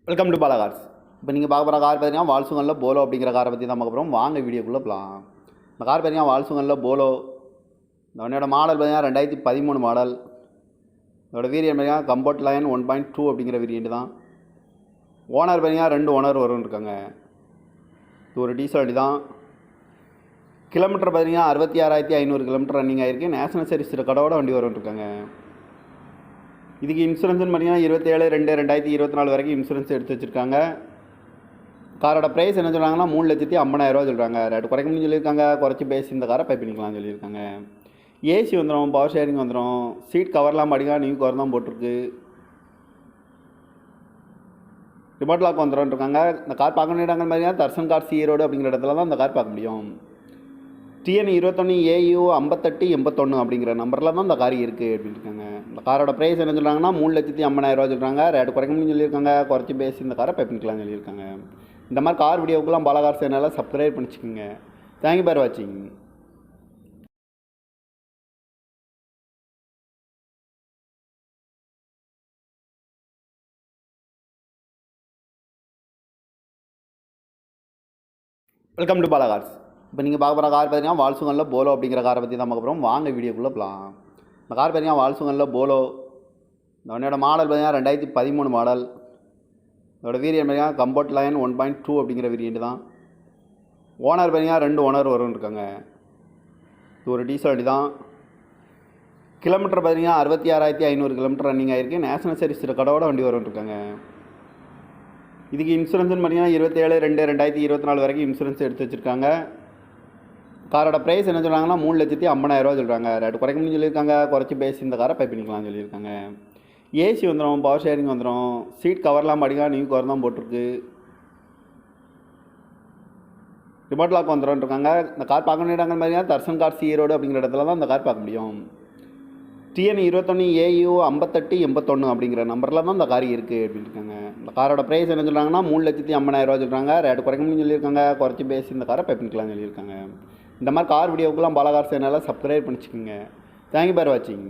Welcome to Bala cars. இப்போ நீங்கள் பார்க்க போகிற கார் பார்த்தீங்கன்னா வால்சுகனில் போலோ அப்படிங்கிற காரை பற்றி தான் பார்க்க போகிறோம். வாங்க வீடியோக்குள்ளே போகலாம். இந்த கார் பார்த்தீங்கன்னா வால்சுகனில் போலோ. இந்த வண்டியோட மாடல் பார்த்தீங்கன்னா 2013 மாடல். இதோட வேரியன்ட் பார்த்தீங்கன்னா கம்போர்ட் லைன் 1.2 அப்படிங்கிற வேரியன்ட் தான். ஓனர் பார்த்தீங்கன்னா 2 ஓனர் வரும்னு இருக்காங்க. இது ஒரு டீசல் வண்டி தான். கிலோமீட்டர் பார்த்தீங்கன்னா 66,500 கிலோமீட்டர் ரன்னிங் ஆகிருக்கு. நேஷனல் சர்வீஸ் ரெக்கார்டோட வண்டி வரும்னு இருக்காங்க. இதுக்கு இன்சூரன்ஸ்னு பார்த்தீங்கன்னா 27/2/2024 வரைக்கும் இன்சூரன்ஸ் எடுத்து வச்சுருக்காங்க. காரோட ப்ரைஸ் என்ன சொல்கிறாங்கன்னா 3,50,000 சொல்கிறாங்க. ரேட்டு குறைக்கணும்னு சொல்லியிருக்காங்க. குறைச்சி பேசி இந்த காரை பை பண்ணிக்கலாம்னு சொல்லியிருக்காங்க. ஏசி வந்துடும், பவர் ஷேரிங் வந்துடும், சீட் கவர்லாம் படிக்கலாம், நியூ கவர் தான் போட்டிருக்கு. ரிமோட் லாக் வந்துடும் இருக்காங்க. இந்த கார் பார்க்க வேண்டிய இடங்கள் பார்த்தீங்கன்னா தர்சன் கார் ஈரோடு அப்படிங்கிற இடத்துல தான் இந்த கார் பார்க்க முடியும். TN 21AU 5881 அப்படிங்கிற நம்பரில் தான் இந்த கார் இருக்குது அப்படின்னு இருக்காங்க. இந்த காரோட ப்ரைஸ் என்ன சொல்கிறாங்கன்னா 3,50,000 சொல்கிறாங்க. ரேட்டு குறைக்கணும்னு சொல்லியிருக்காங்க. குறைச்சி பேசி இந்த காரை பை பண்ணிக்கலாம்னு சொல்லியிருக்காங்க. இந்த மாதிரி கார் வீடியோவுக்குலாம் பாலா கார் சேனலை சப்ஸ்கிரைப் பண்ணிச்சுக்கோங்க. தேங்க்யூ ஃபார் வாட்சிங். Welcome to Bala cars. இப்போ நீங்கள் பார்க்க போகிற கார் பார்த்தீங்கன்னா வால்சுகனில் போலோ அப்படிங்கிற காரை பற்றி தான் பார்க்க போகிறோம். வாங்க வீடியோக்குள்ளே போகலாம். இந்த கார் பார்த்தீங்கன்னா வால்சுகனில் போலோ. இந்த வண்டியோட மாடல் பார்த்தீங்கன்னா 2013 மாடல். இதோட வேரியன்ட் பார்த்தீங்கன்னா கம்போர்ட் லைன் 1.2 அப்படிங்கிற வேரியன்ட் தான். ஓனர் பார்த்தீங்கன்னா 2 ஓனர் வரும்னு இருக்காங்க. இது ஒரு டீசல் வண்டி தான். கிலோமீட்டர் பார்த்தீங்கன்னா 66,500 கிலோமீட்டர் ரன்னிங் ஆகிருக்கு. நேஷனல் சர்வீஸ் ரெக்கார்டோட வண்டி வரும்னு இருக்காங்க. இதுக்கு இன்சூரன்ஸ்னு பார்த்தீங்கன்னா 27/2/2024 வரைக்கும் இன்சூரன்ஸ் எடுத்து வச்சுருக்காங்க. காரோட ப்ரைஸ் என்ன சொல்கிறாங்கன்னா 3,50,000 சொல்கிறாங்க. ரேட்டு குறைக்கணும்னு சொல்லியிருக்காங்க. குறைச்சி பேசி இந்த காரை பை பண்ணிக்கலாம்னு சொல்லியிருக்காங்க. ஏசி வந்துடும், பவர் ஷேரிங் வந்துடும், சீட் கவர்லாம் படிக்கலாம், நியூ கவர் தான் போட்டிருக்கு. ரிமோட் லாக் வந்துடும் இருக்காங்க. இந்த கார் பார்க்க வேண்டிய இடங்கள் பார்த்தீங்கன்னா தர்சன் கார் ஈரோடு அப்படிங்கிற இடத்துல தான் இந்த கார் பார்க்க முடியும். TN 21AU 5881 அப்படிங்கிற நம்பரில் தான் இந்த கார் இருக்குது அப்படின்னு இருக்காங்க. இந்த காரோட ப்ரைஸ் என்ன சொல்கிறாங்கன்னா 3,50,000 சொல்கிறாங்க. ரேட்டு குறைக்கணும்னு சொல்லியிருக்காங்க. குறைச்சி பேசி இந்த காரை பை பண்ணிக்கலாம்னு சொல்லியிருக்காங்க. இந்த மாதிரி கார் வீடியோவுக்குலாம் பாலா கார் சேனலை சப்ஸ்கிரைப் பண்ணிச்சுக்கோங்க. தேங்க்யூ ஃபார் வாட்சிங்.